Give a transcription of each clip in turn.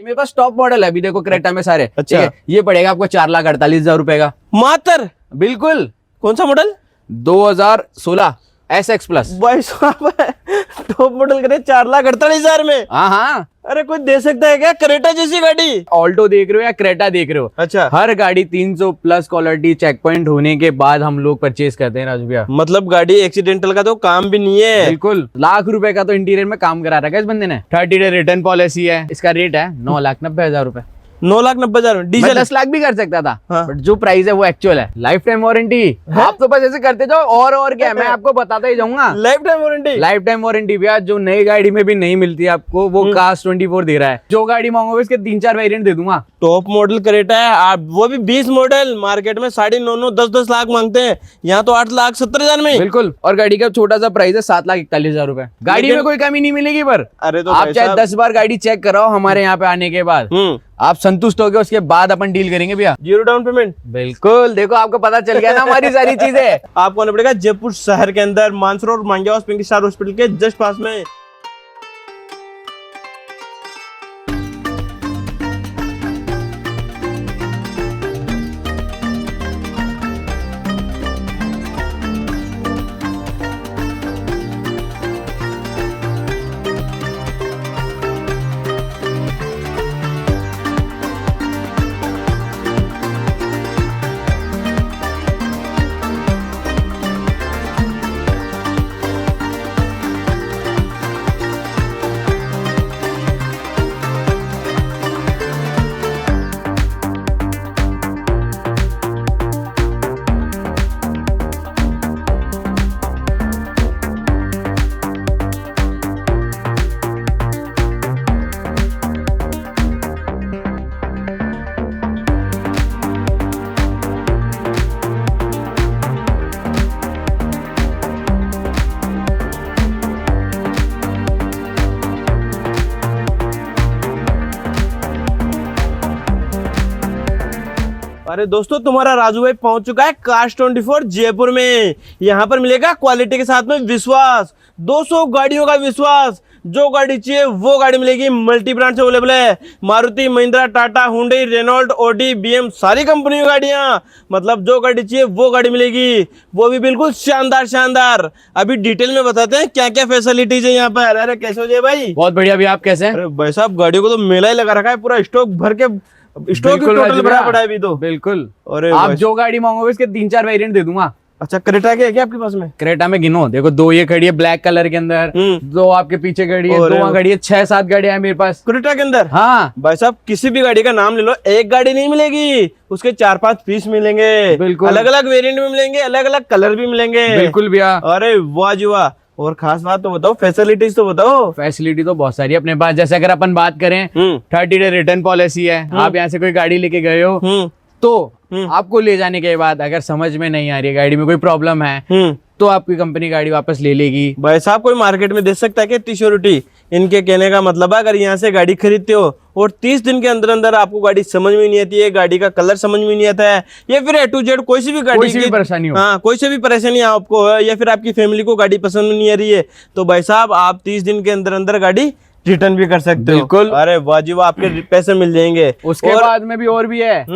मेरे पास top model है अभी, देखो क्रेटा में सारे। अच्छा। ठीक है, ये पड़ेगा आपको 4,48,000 रुपए का मात्र। बिल्कुल। कौन सा मॉडल? 2016 SX plus. भाई साहब टॉप मॉडल करे 4,48,000 में। हाँ हाँ, अरे कोई दे सकता है क्या क्रेटा जैसी गाड़ी? ऑल्टो देख रहे हो या क्रेटा देख रहे हो, अच्छा, हर गाड़ी 300 प्लस क्वालिटी चेक पॉइंट होने के बाद हम लोग परचेज करते हैं राजू भैया। मतलब गाड़ी एक्सीडेंटल का तो काम भी नहीं है। बिल्कुल, लाख रुपए का तो इंटीरियर में काम करा रखा है इस बंदे ने। 30 डे रिटर्न पॉलिसी है, इसका रेट है 9,90,000 रुपए। 9,90,000 में मैं डीजल। 10 लाख भी कर सकता था, हाँ। बट जो प्राइस है वो एक्चुअल है। लाइफ टाइम वारंटी, आप तो बस ऐसे करते जाओ और क्या है, मैं आपको बताता ही जाऊंगा। Life time warranty. Life time warranty भैया, जो नई गाड़ी में भी नहीं मिलती आपको, वो कास्ट 24 दे रहा है। जो गाड़ी मांगोगे इसके 3-4 वेरिएंट दे दूंगा। टॉप मॉडल क्रेटा है आप, वो भी 20 मॉडल। मार्केट में 9.5 10 लाख मांगते हैं, यहाँ तो 8,70,000 में। बिल्कुल, और गाड़ी का छोटा सा प्राइस है 7,41,000 रुपए। गाड़ी में कोई कमी नहीं मिलेगी, पर अरे तो आप भाई चाहे साहब- 10 बार गाड़ी चेक कराओ हमारे यहाँ पे आने के बाद, आप संतुष्ट हो गए, उसके बाद अपन डील करेंगे भैया। 0 डाउन पेमेंट। बिल्कुल, देखो आपको पता चल गया ना हमारी सारी चीजें। आपको आना पड़ेगा जयपुर शहर के अंदर, मानसरोवर मांगिया हाउस पिंकी स्टार हॉस्पिटल के जस्ट पास में। अरे दोस्तों, तुम्हारा राजू भाई पहुंच चुका है कास्ट 24 जयपुर में। यहाँ पर मिलेगा क्वालिटी के साथ में विश्वास, 200 गाड़ियों का विश्वास। जो गाड़ी चाहिए वो गाड़ी मिलेगी। मल्टी ब्रांड से अवेलेबल है, Maruti, Mahindra, Tata, Hyundai, Renault, Audi, BM, सारी कंपनियों की गाड़ियां। मतलब जो गाड़ी चाहिए वो गाड़ी मिलेगी, वो भी बिल्कुल शानदार शानदार। अभी डिटेल में बताते हैं क्या क्या फैसिलिटीज है यहाँ पर। अरे कैसे हो जय भाई? बहुत बढ़िया भैया, आप कैसे हैं? अरे भाई साहब, गाड़ियों को तो मेला ही लगा रखा है, पूरा स्टॉक भर के, स्टॉक बिल्कुल टोटल राजू भरा भैया, पड़ा है अभी तो। बिल्कुल। अरे आप भाई- जो गाड़ी मांगोगे इसके 3-4 वेरिएंट दे दूंगा। अच्छा, क्रेटा के है क्या आपके पास में? क्रेटा में गिनो, देखो 2 ये खड़ी है ब्लैक कलर के अंदर, 2 आपके पीछे खड़ी है, 2 वहाँ खड़ी है, 6-7 गाड़ियां हैं मेरे पास क्रेटा के अंदर। हाँ भाई साहब, किसी भी गाड़ी का नाम ले लो, एक गाड़ी नहीं मिलेगी, उसके 4-5 पीस मिलेंगे। बिल्कुल। अलग अलग वेरिएंट में मिलेंगे, अलग अलग कलर भी मिलेंगे। बिल्कुल भैया। अरे वाह जी वाह। और खास बात तो बताओ, फैसिलिटीज तो बताओ। फैसिलिटी तो बहुत सारी है अपने पास। जैसे अगर अपन बात करें, 30 डे रिटर्न पॉलिसी है। आप यहाँ से कोई गाड़ी लेके गए हो तो आपको ले जाने के बाद अगर समझ में नहीं आ रही है, गाड़ी में कोई प्रॉब्लम है, तो आपकी कंपनी गाड़ी वापस ले लेगी। भाई साहब, कोई मार्केट में दे सकता है क्या इतनी श्योरिटी? इनके कहने का मतलब है, अगर यहाँ से गाड़ी खरीदते हो और 30 दिन के अंदर अंदर आपको गाड़ी समझ में नहीं आती है, गाड़ी का कलर समझ में नहीं आता है, या फिर A to Z कोई सी भी गाड़ी कोई सी भी परेशानी हो, हाँ, कोई सी भी परेशानी आपको है, या फिर आपकी फैमिली को गाड़ी पसंद नहीं आ रही है, तो भाई साहब आप 30 दिन के अंदर अंदर गाड़ी रिटर्न भी कर सकते हो। बिल्कुल। अरे वाह जी वाह, आपके पैसे मिल जाएंगे। उसके बाद में भी और भी है।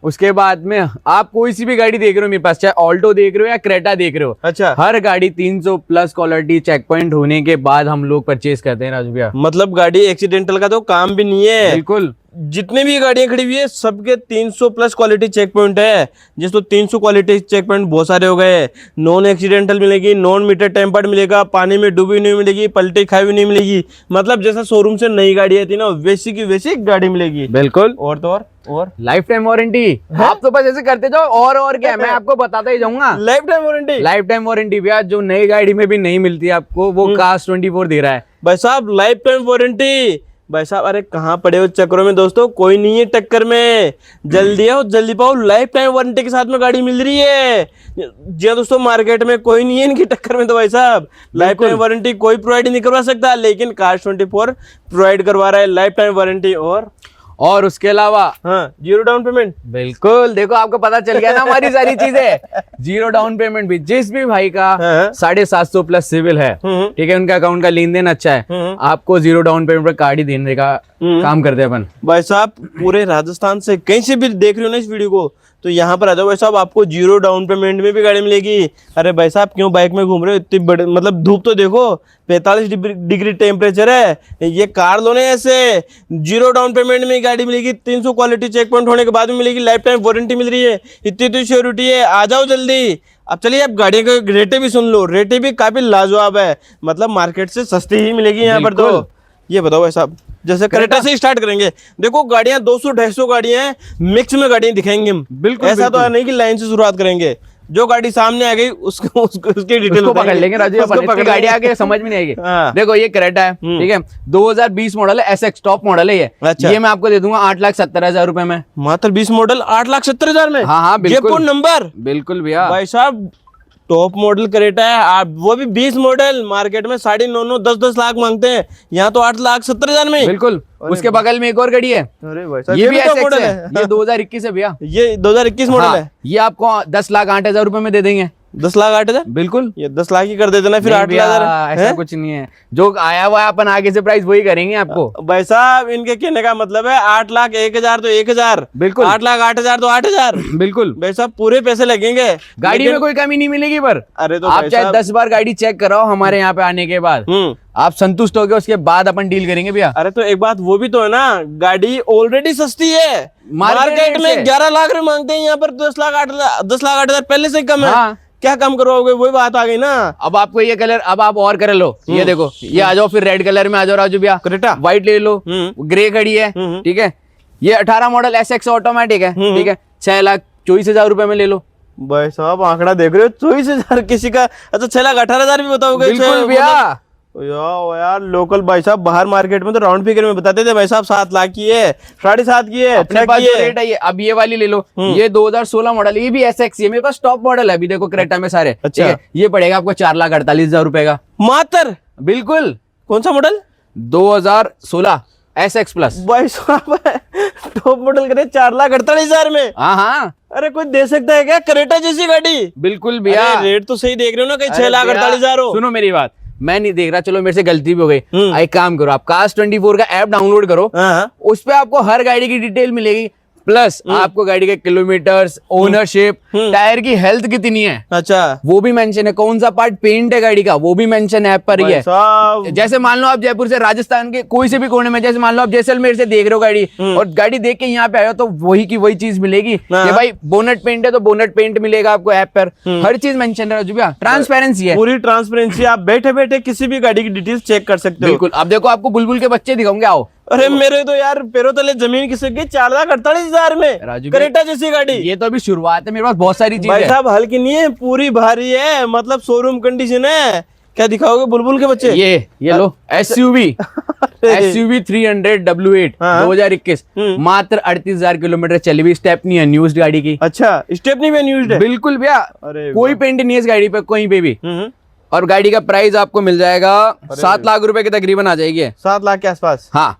उसके बाद में आप कोई सी भी गाड़ी देख रहे हो मेरे पास, चाहे ऑल्टो देख रहे हो या क्रेटा देख रहे हो, अच्छा, हर गाड़ी 300 प्लस क्वालिटी चेक पॉइंट होने के बाद हम लोग परचेज करते हैं राजू भैया। मतलब गाड़ी एक्सीडेंटल का तो काम भी नहीं है। बिल्कुल। जितनी भी गाड़ियां खड़ी हुई है सबके 300 प्लस क्वालिटी चेक पॉइंट है। जिस तो 300 क्वालिटी चेक पॉइंट बहुत सारे हो गए। नॉन एक्सीडेंटल मिलेगी, नॉन मीटर टेम्पर्ड मिलेगा, पानी में डूबी नहीं मिलेगी, पलटी खाई हुई नहीं मिलेगी। मतलब जैसा शोरूम से नई गाड़ी आती है ना, वैसी की वैसी गाड़ी मिलेगी। बिल्कुल। और तो और लाइफ टाइम वारंटी, आप तो बस ऐसे करते जाओ और क्या है, मैं आपको बताता ही जाऊंगा। Life time warranty. Life time warranty भैया, जो नई गाड़ी में भी नहीं मिलती आपको, वो कास्ट 24 दे रहा है। भाई साहब लाइफ टाइम वारंटी। भाई साहब, अरे कहाँ पड़े हो चक्करों में दोस्तों, कोई नहीं है टक्कर में। जल्दी आओ जल्दी पाओ, लाइफ टाइम वारंटी के साथ में गाड़ी मिल रही है। जी हाँ दोस्तों, मार्केट में कोई नहीं है इनकी टक्कर में। तो भाई साहब, लाइफ टाइम वारंटी कोई प्रोवाइड नहीं करवा सकता, लेकिन कास्ट 24 प्रोवाइड करवा रहा है लाइफ टाइम वारंटी। और उसके अलावा हाँ, 0 डाउन पेमेंट। बिल्कुल, देखो आपको पता चल गया ना हमारी सारी चीजें। 0 डाउन पेमेंट भी, जिस भी भाई का 750 प्लस सिविल है, ठीक है, उनका अकाउंट का लेन देन अच्छा है, आपको 0 डाउन पेमेंट पर गाड़ी देने का काम करते हैं अपन। भाई साहब पूरे राजस्थान से कहीं से भी देख रहे हो ना इस वीडियो को तो यहाँ पर आ जाओ भाई साहब, आपको 0 डाउन पेमेंट में भी गाड़ी मिलेगी। अरे भाई साहब क्यों बाइक में घूम रहे हो, इतनी बड़े मतलब धूप तो देखो, 45 डिग्री टेम्परेचर है, ये कार लो ना ऐसे 0 डाउन पेमेंट में गाड़ी मिलेगी, 300 क्वालिटी चेक पॉइंट होने के बाद में मिलेगी, लाइफ टाइम वारंटी मिल रही है, इतनी श्योरिटी है। आ जाओ जल्दी। अब चलिए आप गाड़ियों के रेटे भी सुन लो, रेटे भी काफी लाजवाब है, मतलब मार्केट से सस्ती ही मिलेगी यहाँ पर। तो ये बताओ भाई साहब, जैसे क्रेटा से स्टार्ट करेंगे, देखो गाड़ियां 200-250 गाड़ियां हैं, मिक्स में गाड़ियां दिखाएंगे हम। बिल्कुल ऐसा तो नहीं कि लाइन से शुरुआत करेंगे, जो गाड़ी सामने आ गई उसकी डिटेल पकड़ लेंगे राजू अपन, इतनी गाड़ी आगे समझ में नहीं आएगी। हाँ। देखो ये क्रेटा है, ठीक है, 2020 मॉडल है, SX टॉप मॉडल है ये। अच्छा। ये मैं आपको दे दूंगा 8,70,000 रुपए में। मात्र 20 मॉडल 8,70,000 में। हाँ बिल्कुल, जयपुर नंबर। बिल्कुल भैया भाई साहब टॉप मॉडल क्रेटा है, आप वो भी 20 मॉडल, मार्केट में 9.5 10 लाख मांगते हैं, यहाँ तो 8,70,000 में। बिल्कुल। उसके बगल में एक और गाड़ी है, अरे भाई साहब ये भी टॉप SX मॉडल है, ये 2021 है भैया, ये 2021 मॉडल हाँ, है। ये आपको 10,08,000 रुपए में दे देंगे। 10,08,000 बिल्कुल, ये 10 लाख ही कर देते ना फिर। नहीं 8,00,000 भैया, ऐसा कुछ नहीं है, जो आया हुआ है अपन आगे से प्राइस वही करेंगे आपको। भाई साहब इनके कहने का मतलब है 8,01,000 तो 1,000, बिल्कुल, 8,08,000 तो 8,000। बिल्कुल भाई साहब पूरे पैसे लगेंगे, गाड़ी में कोई कमी नहीं मिलेगी। पर अरे तो आप चाहे 10 बार गाड़ी चेक कराओ हमारे यहाँ पे आने के बाद, आप संतुष्ट हो गए, उसके बाद अपन डील करेंगे भैया। अरे तो एक बात वो भी तो है ना, गाड़ी ऑलरेडी सस्ती है, मार्केट में 11 लाख रुपए मांगते हैं, यहाँ पर 10,08,000 पहले से कम है। हाँ। क्या कम करवाओगे, वही बात आ गई ना। अब आपको ये कलर, अब आप और कलर लो, ये देखो, ये आ जाओ, फिर रेड कलर में आ जाओ राजू भैया, क्रेटा व्हाइट ले लो, ग्रे खड़ी है, ठीक है, ये 18 मॉडल SX ऑटोमेटिक है, ठीक है, 6,24,000 रुपए में ले लो। भाई साहब आंकड़ा देख रहे हो, 24,000 किसी का, अच्छा 6,18,000 भी बताओगे? बिल्कुल भैया यार लोकल भाई साहब बाहर मार्केट में तो राउंड फिगर में बताते थे भाई साहब 7 लाख की है, 7.5 की है, अपने पास जो रेट है ये। अब ये वाली ले लो, ये 2016 मॉडल, ये भी SX है, मेरे पास टॉप मॉडल है अभी, देखो क्रेटा में सारे। अच्छा। ठीक है, ये पड़ेगा आपको 4,48,000 रुपए का मात्र। बिल्कुल। कौन सा मॉडल? 2016 SX plus. भाई साहब टॉप मॉडल करे 4,48,000 में। हाँ हाँ, अरे कोई दे सकता है क्या क्रेटा जैसी गाड़ी? बिल्कुल भैया, रेट तो सही देख रहे हो ना, कहीं 6,48,000 हो। सुनो मेरी बात, मैं नहीं देख रहा, चलो मेरे से गलती भी हो गई। एक काम करो, आप Cars24 का ऐप डाउनलोड करो, उस पे आपको हर गाड़ी की डिटेल मिलेगी, प्लस आपको गाड़ी के किलोमीटर्स, ओनरशिप, टायर की हेल्थ कितनी है, अच्छा वो भी मेंशन है, कौन सा पार्ट पेंट है गाड़ी का वो भी मेंशन ऐप पर ही है। जैसे मान लो आप जयपुर से राजस्थान के कोई से भी कोने में, जैसे मान लो आप जैसलमेर से देख रहे हो गाड़ी, और गाड़ी देख के यहाँ पे आए हो, तो वही की वही चीज मिलेगी कि भाई बोनट पेंट है तो बोनट पेंट मिलेगा आपको ऐप पर, हर चीज मेंशन है भैया, ट्रांसपेरेंसी है, पूरी ट्रांसपेरेंसी, आप बैठे बैठे किसी भी गाड़ी की डिटेल्स चेक कर सकते हो। बिल्कुल। अब देखो आपको बुलबुल के बच्चे दिखाऊंगे, आओ। अरे मेरे तो यार पैरों तले जमीन खिसक गई, 4,48,000 में राजू क्रेटा जैसी गाड़ी। ये तो अभी शुरुआत है, मेरे पास बहुत सारी चीजें भाई साहब हल्की नहीं है, पूरी भारी है, मतलब शोरूम कंडीशन है। क्या दिखाओगे बुलबुल के बच्चे? ये लो SUV 300 W8 2021, मात्र 38,000 किलोमीटर चली हुई, स्टेपनी अनयूज्ड गाड़ी की। अच्छा स्टेपनी भी अनयूज्ड है? बिल्कुल भैया, अरे कोई पेंट नहीं है इस गाड़ी पे कहीं पे भी। और गाड़ी का प्राइस आपको मिल जाएगा 7 लाख रुपए के तकरीबन आ जाएगी। 7 लाख के आसपास? हाँ।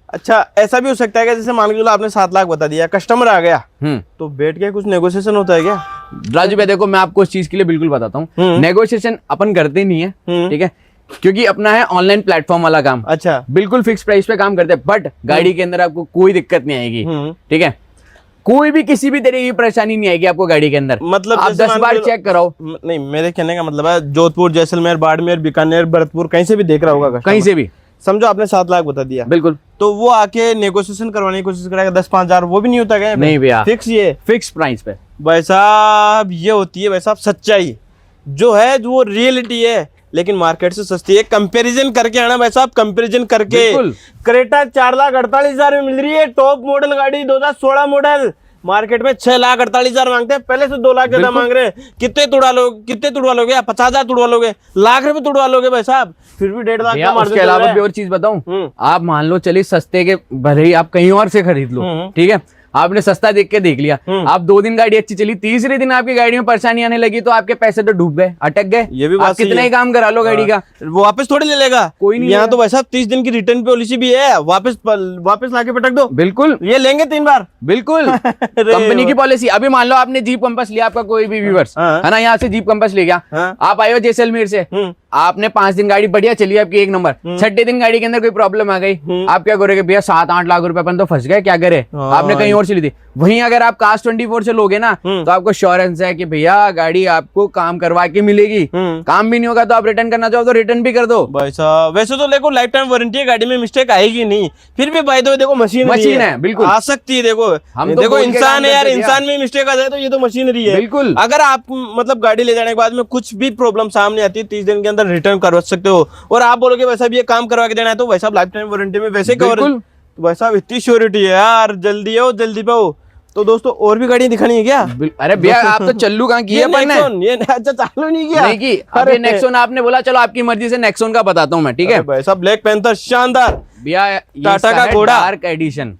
अच्छा ऐसा भी हो सकता है कि जैसे मान के चलो आपने 7 लाख बता दिया, कस्टमर आ गया तो बैठ के कुछ नेगोशिएशन होता है क्या? राजू भाई देखो, मैं आपको इस चीज के लिए बिल्कुल बताता हूँ, नेगोशिएशन अपन करते नहीं है, ठीक है, क्योंकि अपना है ऑनलाइन प्लेटफॉर्म वाला काम। अच्छा बिल्कुल फिक्स प्राइस पे काम करते हैं, बट गाड़ी के अंदर आपको कोई दिक्कत नहीं आएगी, ठीक है, कोई भी किसी भी तरह की परेशानी नहीं आएगी आपको गाड़ी के अंदर। मतलब आप 10 बार चेक कराओ। नहीं मेरे कहने का मतलब है जोधपुर, जैसलमेर, बाड़मेर, बीकानेर, भरतपुर, कहीं से भी देख रहा होगा, कहीं से भी। समझो आपने 7 लाख बता दिया, बिल्कुल, तो वो आके नेगोशिएशन करवाने की कोशिश करेगा 10-5 हजार, वो भी नहीं होता क्या? नहीं भैया, फिक्स, ये फिक्स प्राइस पे। भाई साहब ये होती है भाई साहब सच्चाई, जो है वो रियलिटी है, लेकिन मार्केट से सस्ती है। कंपैरिजन करके आना भाई साहब, कंपैरिजन करके। क्रेटा 4,48,000 में मिल रही है, टॉप मॉडल गाड़ी 2016 मॉडल, मार्केट में 6,48,000 मांगते हैं, पहले से 2 लाख ज्यादा मांग रहे हैं। कितने तुड़वा लोगे? 50,000 तुड़वा लोगे, लाख रुपए तुड़वा लोगे भाई साहब, फिर भी 1.5 लाख। उसके अलावा भी और चीज बताऊं, आप मान लो चलिए सस्ते के भले ही आप कहीं और से खरीद लो, ठीक है, आपने सस्ता देख के देख लिया, आप 2 दिन गाड़ी अच्छी चली, तीसरे दिन आपकी गाड़ी में परेशानी आने लगी, तो आपके पैसे तो डूब गए, अटक गए। ये भी बात कितना ही काम करा लो गाड़ी का, वो वापस थोड़ी ले लेगा, कोई नहीं। यहाँ तो भाई साहब 30 दिन की रिटर्न पॉलिसी भी है, वापस लाके पटक दो। बिल्कुल, ये लेंगे 3 बार। बिल्कुल कंपनी की पॉलिसी। अभी मान लो आपने जीप कंपास लिया, आपका कोई भी व्यूअर्स है ना, यहाँ से जीप कंपास ले गया, आप आए हो जैसलमेर से, आपने 5 दिन गाड़ी बढ़िया चली आपकी एक नंबर, छठे दिन गाड़ी के अंदर कोई प्रॉब्लम आ गई, आप क्या करोगे भैया? 7-8 लाख रुपए अपन तो फंस गए, क्या करे? आपने कहीं और चली थी। वहीं अगर आप कास्ट 24 से लोगे ना तो आपको श्योरेंस है कि भैया गाड़ी आपको काम करवा के मिलेगी। काम भी नहीं होगा तो आप रिटर्न करना चाहो तो रिटर्न भी कर दो भाई साहब। वैसे तो देखो लाइफ टाइम वारंटी है, गाड़ी में मिस्टेक आएगी नहीं, फिर भी भाई तो देखो मशीन है, बिल्कुल आ सकती है। देखो हम तो देखो इंसान है यार, इंसान में मिस्टेक आ जाए तो ये तो मशीनरी है। बिल्कुल। अगर आप मतलब गाड़ी ले जाने के बाद में कुछ भी प्रॉब्लम सामने आती है 30 दिन के अंदर रिटर्न करवा सकते हो। और आप बोलोगे वैसा भी ये काम करवा के देना है तो वैसा लाइफ टाइम वारंटी में वैसे कवर, वैसा इतनी श्योरिटी है यार। जल्दी आओ जल्दी पाओ। तो दोस्तों और भी गाड़ियां दिखानी है क्या? अरे भैया आप तो चल्लू कहाँ की है? ये अच्छा चालू नहीं किया? नहीं की। अरे नेक्सॉन आपने बोला, चलो आपकी मर्जी से नेक्सॉन का बताता हूँ मैं, ठीक है भाई साहब। ब्लैक पैंथर शानदार भैया, टाटा का घोड़ा डार्क एडिशन,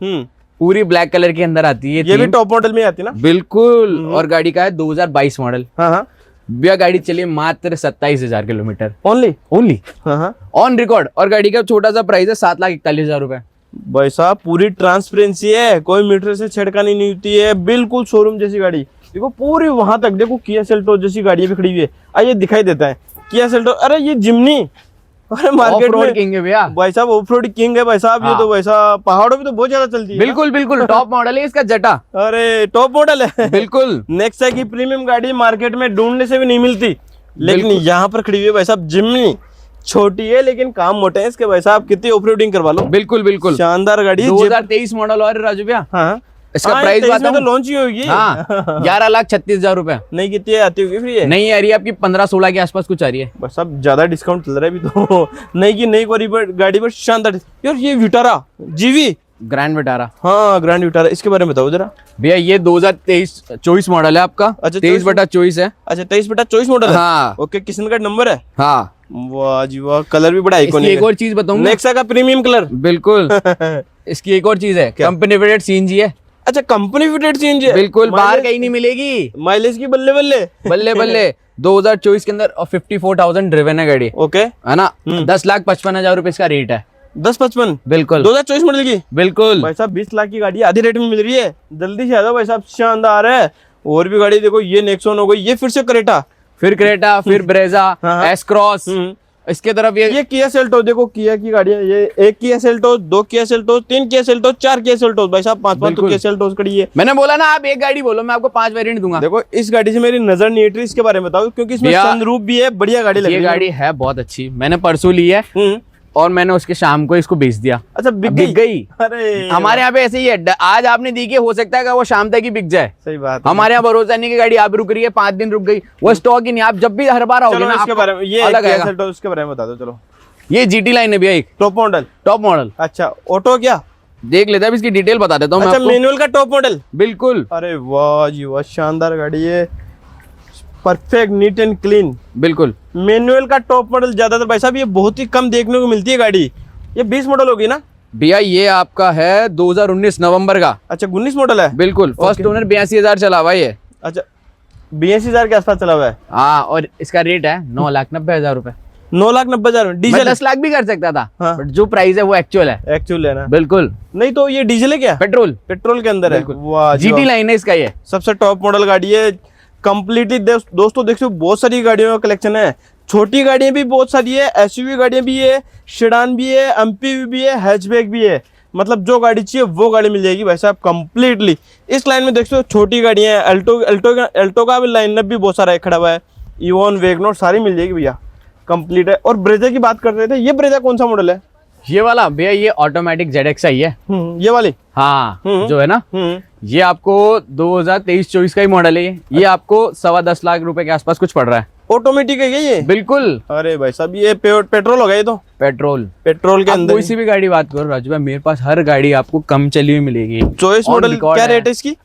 पूरी ब्लैक कलर के अंदर आती है। ये भी टॉप मॉडल में आती है ना? बिल्कुल। और गाड़ी का है 2022 मॉडल। हाँ। भैया गाड़ी चली मात्र 27,000 किलोमीटर ओनली। हाँ ऑन रिकॉर्ड। और गाड़ी का छोटा सा प्राइस है 7,41,000 रुपए। भाई साहब पूरी ट्रांसपेरेंसी है, कोई मीटर से छेड़खानी नहीं होती है, बिल्कुल शोरूम जैसी गाड़ी। देखो पूरी वहां तक देखो किया सेल्टोस जैसी गाड़ी भी खड़ी हुई है। आइए दिखाई देता है किया सेल्टोस। अरे ये जिम्नी, अरे मार्केट में किंग है भैया। भाई साहब ऑफ रोड किंग है भाई साहब। ये तो वैसा पहाड़ों में तो बहुत ज्यादा चलती है। बिल्कुल बिल्कुल टॉप मॉडल है इसका जटा। अरे टॉप मॉडल है बिल्कुल। नेक्सा की प्रीमियम गाड़ी मार्केट में ढूंढने से भी नहीं मिलती, लेकिन यहाँ पर खड़ी हुई है भाई साहब जिम्नी। छोटी है लेकिन काम मोटे हैं इसके भाई साहब, कितनी ऑफरोडिंग करवा लो। बिल्कुल बिल्कुल शानदार गाड़ी 2023 मॉडल। और राजू भैया हाँ इसका प्राइस बात तो लॉन्च ही होगी। हाँ 11,36,000 रुपए। नहीं कितनी आती होगी फ्री है? नहीं आ रही है आपकी 15-16 के आसपास कुछ आ रही है। बस अब ज्यादा डिस्काउंट चल रहा है अभी तो। नहीं की नई गाड़ी पर शानदार यार। ये विटारा जीवी ग्रैंड विटारा। हाँ ग्रैंड विटारा, इसके बारे में बताओ जरा भैया। ये 2023-24 मॉडल है आपका। अच्छा 23/24 है। अच्छा 23/24 मॉडल है। हाँ ओके किशन का नंबर है। हाँ वाह जी वाह, कलर भी बड़ा आइकॉनिक है। एक और चीज बताऊंगा, नेक्सा का प्रीमियम कलर। बिल्कुल। इसकी एक और चीज है, कंपनी फिटेड सीएनजी है। अच्छा कंपनी फिटेड सीएनजी है। बिल्कुल बाहर कहीं नहीं मिलेगी। माइलेज की बल्ले बल्ले बल्ले बल्ले 2024 के अंदर और 54,000 ड्रिवन है गाड़ी। ओके है ना। 10,55,000 रुपए इसका रेट है। 10,55 बिल्कुल 2024 मॉडल की। बिल्कुल भाई साहब 20 लाख की गाड़ी आधी रेट में मिल रही है, जल्दी से आ जाओ भाई साहब, शानदार है। और भी गाड़ी देखो, ये नेक्सॉन हो गई, ये फिर से क्रेटा, फिर ब्रेजा, एस क्रॉस। इसके तरफ ये किया सेल्टोस। देखो किया की गाड़ी है ये। एक Kia Seltos, 2 Kia Seltos, 3 Kia Seltos, 4 Kia Seltos. भाई साहब 5 तो किया सेल्टोस खड़ी है। मैंने बोला ना आप एक गाड़ी बोलो, मैं आपको 5 वेरिएंट दूंगा। देखो इस गाड़ी से मेरी नजर नहीं हट रही, इसके बारे में बताओ, क्योंकि इसमें सनरूफ भी है, बढ़िया गाड़ी लग रही है। ये गाड़ी है बहुत अच्छी, मैंने परसों ली है और मैंने उसके शाम को इसको बेच दिया। अच्छा बिक गई। अरे हमारे यहाँ पे ऐसे ही है, आज आपने दी कि हो सकता है कि वो शाम तक ही बिक जाए। सही बात। हमारे यहाँ भरोसा नहीं कि गाड़ी आप रुक रही है 5 दिन रुक गई, वो स्टॉक ही नहीं। आप जब भी हर बार आओगे ना इसके बारे में ये अलग है। उसके बारे में बता दो चलो। ये जीटी लाइन है भैया, एक टॉप मॉडल। अच्छा ऑटो क्या देख लेते हैं, इसकी डिटेल बता देता हूँ। अच्छा मैनुअल का टॉप मॉडल। बिल्कुल। अरे वाह जी वाह, शानदार गाड़ी है, परफेक्ट नीट एंड क्लीन। बिल्कुल मैनुअल का टॉप मॉडल ज्यादातर भाई साहब ये बहुत ही कम देखने को मिलती है गाड़ी। ये 20 मॉडल होगी ना भैया? ये आपका है 2019 नवंबर का। अच्छा 19 मॉडल है। बिल्कुल फर्स्ट ओनर 82,000 चला हुआ ये। अच्छा 82,000 के आसपास चला हुआ है। हाँ और इसका रेट है 9,90,000 रुपए। 9,90,000 डीजल। 10 लाख भी कर सकता था। हाँ। बट जो प्राइस है वो एक्चुअल है ना। बिल्कुल। नहीं तो ये डीजल है क्या? पेट्रोल के अंदर है। वाह जीटी लाइन है इसका, ये सबसे टॉप मॉडल गाड़ी है कंप्लीटली। दोस्तों देखो बहुत सारी गाड़ियों का कलेक्शन है, छोटी गाड़ियां भी बहुत सारी है, एसयूवी गाड़ियां भी है, सेडान भी है, एमपीवी भी है, हैचबैक भी है। मतलब जो गाड़ी चाहिए वो गाड़ी मिल जाएगी भाई साहब कंप्लीटली। इस लाइन में देखो छोटी गाड़ियां हैं, अल्टो का भी लाइनअप भी बहुत सारा खड़ा हुआ है, इवोन वैगनर सारी मिल जाएगी भैया, कंप्लीट है। और ब्रेजा की बात कर रहे थे, ये ब्रेजा कौन सा मॉडल है? ये वाला भैया ये ऑटोमेटिक ZXi है। ये वाली हाँ जो है ना, ये आपको 2023-24 का ही मॉडल है। ये आपको 10.25 लाख रुपए के आसपास कुछ पड़ रहा है। ऑटोमेटिक है ये? बिल्कुल। अरे भाई साहब ये पेट्रोल हो गया, ये तो पेट्रोल के अंदर। कोई सी भी गाड़ी बात करो राजू भाई, मेरे पास हर गाड़ी आपको कम चली हुई मिलेगी। चॉइस मॉडल क्या रेट है इसकी?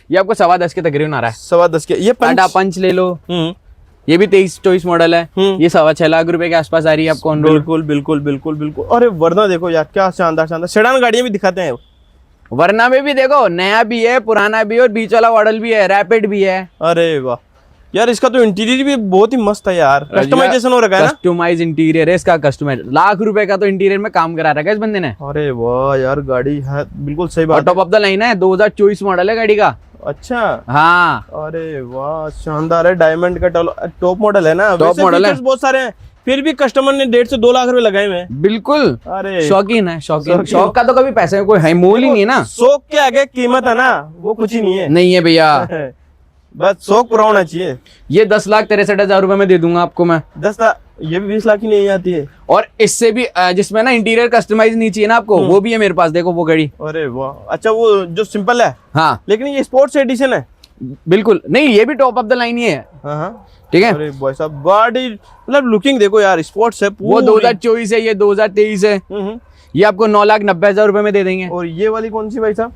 ये आपको 10.25 के तकरीबन आ रहा है। 10.25 के। ये पंच ले लो, ये भी 23-24 मॉडल है। ये 6.25 लाख रुपए के आसपास आ रही है आपको ऑन रोड। बिल्कुल बिल्कुल बिल्कुल बिल्कुल। अरे वरना देखो यार क्या शानदार सेडान गाड़ियां भी दिखाते हैं। वरना में भी देखो, नया भी है, पुराना भी है, और बीच वाला मॉडल भी है, रैपिड भी है। अरे वाह यार, इसका तो इंटीरियर भी बहुत ही मस्त है यार, कस्टमाइजेशन हो रखा है ना। कस्टमाइज इंटीरियर है इसका, कस्टमाइज लाख रुपए का तो इंटीरियर में काम करा रखा है इस बंदे ने। अरे वाह यार गाड़ी है बिल्कुल सही बात। टॉप ऑफ द लाइन है, 2024 मॉडल है गाड़ी का। अच्छा हाँ अरे वाह शानदार है, डायमंड का टॉप मॉडल है ना। टॉप मॉडल है, बहुत सारे हैं, फिर भी कस्टमर ने 1.5 से 2 लाख रुपए लगाए हुए हैं। बिल्कुल अरे शौकीन है, शौकीन। शौकीन। शौक का तो कभी पैसे में कोई है मोल ही नहीं है ना। शौक के आगे कीमत है ना, वो कुछ ही नहीं है। नहीं है भैया। बस शौक पूरा होना चाहिए। ये 10,63,000 रुपए में दे दूंगा आपको मैं। 10 लाख, ये भी 20 लाख की नहीं आती है। और इससे भी जिसमें ना इंटीरियर कस्टमाइज नहीं चाहिए ना आपको, वो भी है मेरे पास। देखो वो गाड़ी। अरे वाह, अच्छा वो जो सिंपल है, हाँ लेकिन ये स्पोर्ट्स एडिशन है। बिल्कुल, नहीं ये भी टॉप ऑफ द लाइन ही है। हाँ ठीक है। अरे भाई साहब, गाड़ी मतलब लुकिंग देखो यार, स्पोर्ट्स है वो पूरी। 2024 है, ये 2023 है। ये आपको 9,90,000 रुपए में दे देंगे। और ये वाली कौन सी भाई साहब?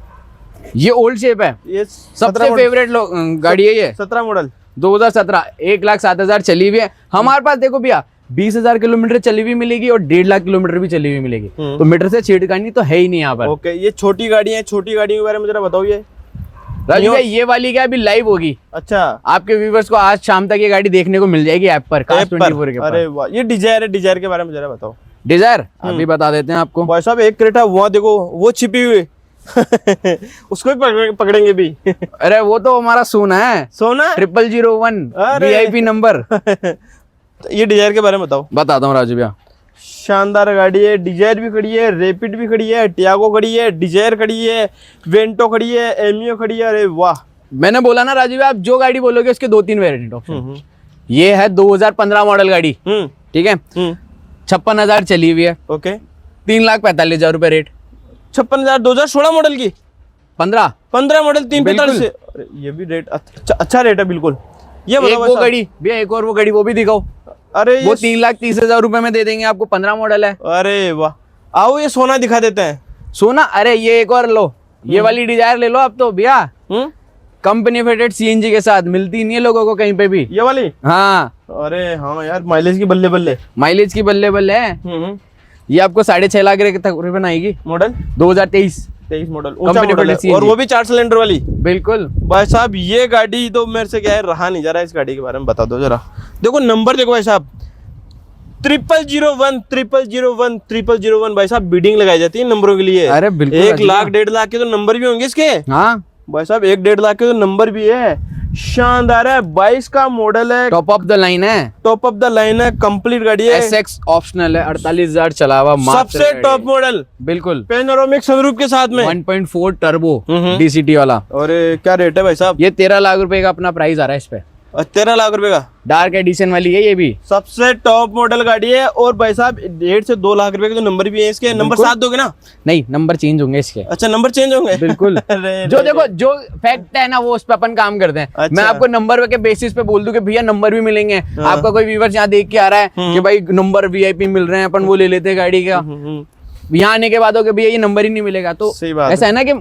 ये ओल्ड शेप है, ये सबसे फेवरेट गाड़ी है ये। 17 मॉडल 2017, 1,07,000 चली हुई है हमारे पास। देखो भैया 20,000 किलोमीटर चली हुई मिलेगी और 1.5 लाख किलोमीटर भी चली हुई मिलेगी। तो मीटर से छेड़खानी तो है ही नहीं यहाँ पर। ओके, ये छोटी गाड़ी है, छोटी गाड़ी के बारे में जरा बताओ। ये राजू भाई ये वाली क्या अभी लाइव होगी। अच्छा, आपके व्यूवर्स को आज शाम तक ये गाड़ी देखने को मिल जाएगी ऐप पर, कास्ट 24 के अरे ऊपर। वाह, ये डिजायर है, डिजायर के बारे में जरा बताओ। डिजायर अभी बता देते हैं आपको। भाई साहब एक क्रेटा वहाँ देखो, वो छिपी हुई उसको भी पकड़ेंगे भी। अरे वो तो हमारा सोना है, सोना 0001 अरे। VIP number. ये डिजायर के बारे में बताओ। बताता हूँ राजू भैया। शानदार गाड़ी है, डिजायर भी खड़ी है, रैपिड भी खड़ी है, टियागो खड़ी है, डिजायर खड़ी है, वेंटो खड़ी है, एमियो खड़ी है। अरे वाह, मैंने बोला ना राजू भैया, आप जो गाड़ी बोलोगे उसके 2-3 वेरिएंट ऑप्शन। ये है 2015 मॉडल गाड़ी। ठीक है, 56,000 चली हुई है। ओके, 3,45,000 रुपए रेट। 56,000 2016 मॉडल की। 15 मॉडल 345 से। अरे, ये भी रेट अच्छा रेट है बिल्कुल। ये एक बताओ वो भाई साहब। गाड़ी भैया, एक और वो गाड़ी, वो भी दिखाओ। अरे वो ये 3,30,000 रुपए में दे देंगे आपको, 15 मॉडल है। अरे वाह, आओ ये सोना दिखा देते हैं। सोना, अरे ये एक और लो, ये वाली डिजायर ले लो आप तो भैया। कंपनी फिटेड CNG के साथ मिलती नहीं है लोगों को कहीं पे भी। ये वाली? हाँ अरे हाँ यार, माइलेज की बल्ले बल्ले। माइलेज की बल्ले बल्ले है। ये आपको 6.5 लाख रुपए में आएगी। मॉडल 2023 मॉडल, ऊंचा कंपनी मॉडल है, फिटेड और वो भी 4 सिलेंडर वाली। बिल्कुल भाई साहब ये गाड़ी तो मेरे से क्या है, रहा नहीं जा रहा है। इस गाड़ी के बारे में बता दो जरा। देखो नंबर देखो भाई साहब, 0001 भाई साहब, बिडिंग लगाई जाती है नंबरों के लिए। अरे बिल्कुल, 1 लाख 1.5 लाख के तो नंबर भी होंगे इसके। हाँ भाई साहब 1-1.5 लाख के तो नंबर भी है। शानदार है, 22 का मॉडल है, टॉप ऑफ द लाइन है, टॉप ऑफ द लाइन है, कंप्लीट गाड़ी है। SX ऑप्शनल है, 48,000 चला हुआ सबसे टॉप मॉडल, बिल्कुल। पेनोरामिक सनरूफ के साथ में 1.4 टर्बो DCT वाला। और क्या रेट है भाई साहब? ये 13 लाख रुपए का अपना प्राइस आ रहा है इस पे। 13 लाख रुपए का डार्क एडिशन वाली है ये भी। सबसे टॉप मॉडल गाड़ी है। और भाई साहब 1.5 से 2 लाख रुपए के तो नंबर भी है इसके। नंबर 7 दोगे ना? नहीं, नंबर चेंज होंगे इसके। अच्छा, नंबर चेंज होंगे? बिल्कुल। अरे जो देखो, जो फैक्ट है ना वो उस पे अपन काम करते हैं। अच्छा। मैं आपको नंबर के बेसिस पे बोल दूं कि भैया नंबर भी मिलेंगे। आपका कोई व्यूअर्स यहाँ देख के आ रहा है कि भाई नंबर VIP मिल रहे हैं, अपन वो ले लेते हैं गाड़ी का। यहाँ आने के बाद हो भैया ये नंबर ही नहीं मिलेगा, तो सही बात ऐसा है ना कि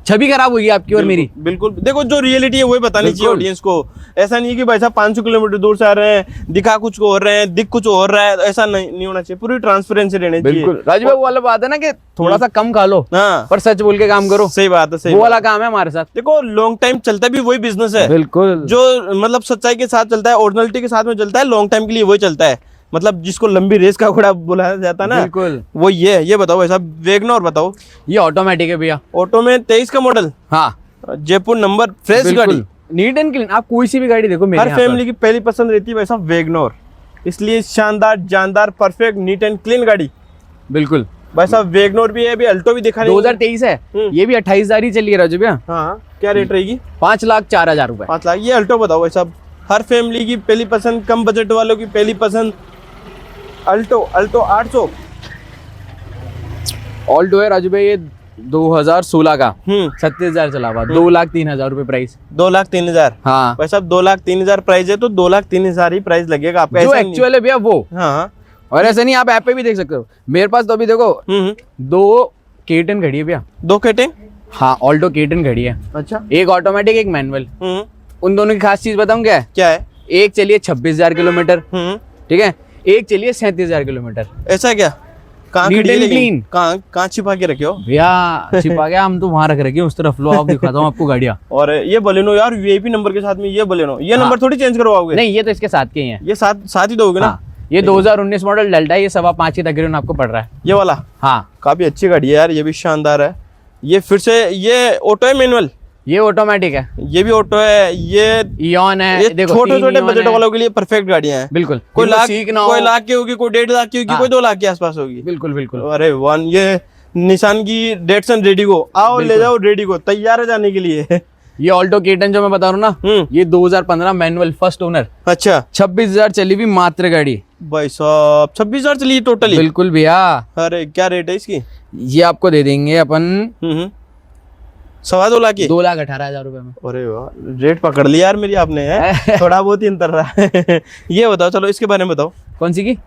छवि खराब होगी आपकी और मेरी। बिल्कुल, देखो जो रियलिटी है वही बतानी चाहिए ऑडियंस को। ऐसा नहीं है कि भाई साहब 500 किलोमीटर दूर से आ रहे हैं, दिखा कुछ हो रहे हैं, दिख कुछ और रहा है, ऐसा नहीं होना चाहिए। पूरी ट्रांसपेरेंसी रहनी चाहिए। बिल्कुल राजू भाई, वो वाला बात है ना कि थोड़ा सा कम खा लो हाँ, पर सच बोल के काम करो। सही बात है, सही वो बात वाला काम है हमारे साथ। देखो लॉन्ग टाइम चलता भी वही बिजनेस है। बिल्कुल, जो मतलब सच्चाई के साथ चलता है, ओरिजिनलिटी के साथ में चलता है, लॉन्ग टाइम के लिए वही चलता है। मतलब जिसको लंबी रेस का घोड़ा बुलाया जाता है ना, बिल्कुल वो ये बताओ भाई साहब, वैगनर बताओ। ये ऑटोमेटिक है भैया। ऑटो में 23 का मॉडल, हाँ जयपुर नंबर, फ्रेश गाड़ी, नीट एंड क्लीन। आप कोई सी भी गाड़ी देखो मेरे हर यहाँ पर। फैमिली की पहली पसंद रहती है भाई साहब वैगनर। इसलिए शानदार, जानदार, परफेक्ट, नीट एंड क्लीन गाड़ी। बिल्कुल भाई साहब वैगनर भी है, अभी अल्टो भी दिखा 2023 है। ये भी 28,000 ही चली है राजू भैया। हाँ, क्या रेट रहेगी? 5,04,000 रुपए। 5 लाख। ये अल्टो बताओ भाई साहब, हर फैमिली की पहली पसंद, कम बजट वालों की पहली पसंद, अल्टो 800। ऑल्टो है राजू भाई, ये 2016 का 37,000 चला हुआ, 2,03,000 रुपए प्राइस। 2,03,000। हाँ, भाई साहब 2,03,000 प्राइस है, तो 2,03,000 ही प्राइस लगेगा आपका। जो ऐसा नहीं। एक्चुअल है भैया वो। हाँ, और ऐसा नहीं, आप ऐप पे भी देख सकते हो। मेरे पास तो अभी देखो 2 K10 खड़ी है भैया। 2 केटे। हाँ, ऑल्टो K10 खड़ी है, अच्छा। एक ऑटोमेटिक एक मैनुअल। उन दोनों की खास चीज बताऊं क्या है? क्या है? एक चलिए 26,000 किलोमीटर, ठीक है, एक चलिए 37,000 किलोमीटर। ऐसा क्या? कहाँ Neat खड़ी है and लेकिन? clean। कहाँ छिपा के रखे हो? भैया छिपा गया, हम तो वहां रख रखे हैं उस तरफ। लो आप दिखाता हूँ आपको गाड़ियाँ। और ये बलेनो यार, VIP नंबर के साथ में ये बलेनो, ये नंबर थोड़ी चेंज करवाओगे? नहीं, ये तो इसके साथ के ही हैं। ये साथ ही दोगे ना? ये 2019 मॉडल डेल्टा है, ये 5.25 ही तकरीबन आपको पड़ रहा है। ये वाला हाँ, काफी अच्छी गाड़ी है यार, ये भी शानदार है। ये फिर से ये ऑटो है मैनुअल? ये ऑटोमेटिक है, ये भी ऑटो है, ये इयॉन है, ये देखो छोटे 3 छोटे इयॉन बजट है। वालों के लिए परफेक्ट गाड़ियां हैं। बिल्कुल, कोई जिनको लाख, सीखना हो, कोई लाख की होगी, कोई 1.5 लाख की होगी, हाँ। कोई 2 लाख के आसपास होगी। बिल्कुल बिल्कुल। अरे वन, ये निशान की डेटसन रेडिगो, आओ ले जाओ रेडिगो, तैयार है जाने के लिए। ये ऑल्टो केटन जो मैं बता रहा हूँ ना, ये 2015 मैनुअल फर्स्ट ओनर, अच्छा 26,000 चली हुई मात्र गाड़ी। भाई साहब 26,000 चली टोटली? बिल्कुल भैया। अरे क्या रेट है इसकी? ये आपको दे देंगे अपन 2.25 लाख की। 2,18,000 रुपए में। अरे वाह, रेट पकड़ लिया यार मेरी आपने है। थोड़ा बहुत ही अंतर रहा है। ये बताओ, चलो इसके बारे में बताओ। कौन सी की?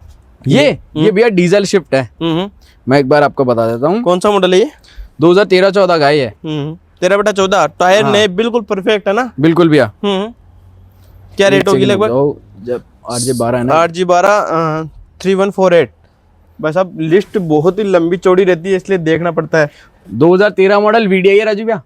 ये भैया डीजल शिफ्ट है। मैं एक बार आपको बता देता हूँ। कौन सा मॉडल है ये? 2013-14 का है। 13/14, टायर हाँ। ने बिल्कुल परफेक्ट है ना? बिल्कुल भैया। क्या रेट होगी लगभग? जब RJ12 है ना, RJ12 3148। बस अब लिस्ट बहुत ही लंबी चौड़ी रहती है, इसलिए देखना पड़ता है। 2013 मॉडल VDI है राजू भैया,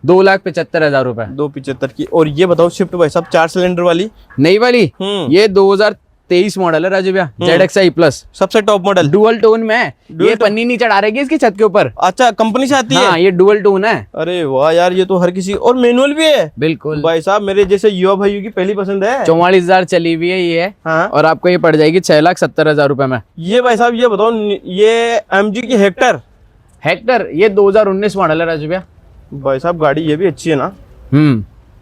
2,75,000 रुपए। 275 की। और ये बताओ शिफ्ट भाई साहब 4 सिलेंडर वाली नई वाली, ये 2023 मॉडल है राजू भैया, ZXi प्लस, सबसे टॉप मॉडल, डुअल टोन में है। ये पन्नी नहीं चढ़ा रहेगी इसकी छत के ऊपर। अच्छा कंपनी से आती हाँ, है? ये डुअल टोन है। अरे वाह यार, ये तो हर किसी। और मैनुअल भी है? बिल्कुल भाई साहब मेरे जैसे युवा भाइयों की पहली पसंद है। 44,000 चली हुई है ये। हाँ। और आपको ये पड़ जाएगी 6,70,000 रुपए में। ये भाई साहब ये बताओ, ये MG की हेक्टर, ये 2019 मॉडल है राजू भैया। भाई साहब गाड़ी ये भी अच्छी है ना?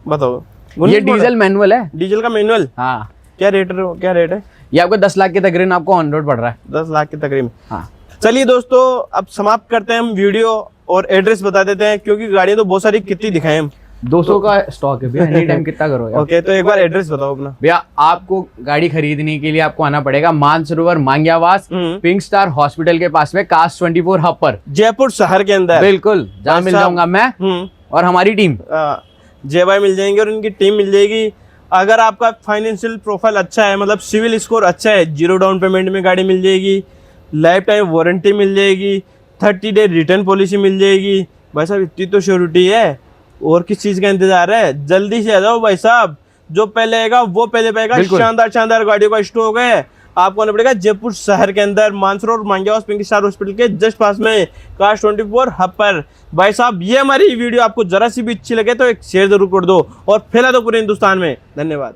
बताओ। ये डीजल मैनुअल है। डीजल का मैनुअल? हाँ। क्या रेट है? ये आपको 10 लाख के तकरीबन आपको ऑन रोड पड़ रहा है। 10 लाख के तकरीबन। हाँ। चलिए दोस्तों, अब समाप्त करते हैं हम वीडियो और एड्रेस बता देते हैं, क्योंकि गाड़ियां तो बहुत सारी, कितनी दिखाएं हम? 200 का स्टॉक है भैया, एनी टाइम कितना करो यार। ओके, तो एक बार एड्रेस बताओ अपना। भैया आपको गाड़ी खरीदने के लिए आपको आना पड़ेगा Mansarovar Mangyawas, pink star hospital के पास में, कास्ट 24 हब पर, जयपुर शहर के अंदर। बिल्कुल, जहाँ मिल जाऊंगा मैं और हमारी टीम। जय भाई मिल जाएंगे और इनकी टीम मिल जाएगी। अगर आपका फाइनेंशियल प्रोफाइल अच्छा है, मतलब सिविल स्कोर अच्छा है, 0 डाउन पेमेंट में गाड़ी मिल जाएगी, लाइफ टाइम वारंटी मिल जाएगी, 30 डे रिटर्न पॉलिसी मिल जाएगी। भाई साहब इतनी तो श्योरिटी है, और किस चीज़ का इंतजार है? जल्दी से आ जाओ भाई साहब, जो पहले आएगा वो पहले पाएगा। शानदार गाड़ियों का स्टॉक है। आपको आना पड़ेगा जयपुर शहर के अंदर, Mansarovar Mangyawas pink star hospital के जस्ट पास में, कास्ट 24 हब पर। भाई साहब ये हमारी वीडियो आपको जरा सी भी अच्छी लगे तो एक शेयर जरूर कर दो और फैला दो पूरे हिंदुस्तान में। धन्यवाद।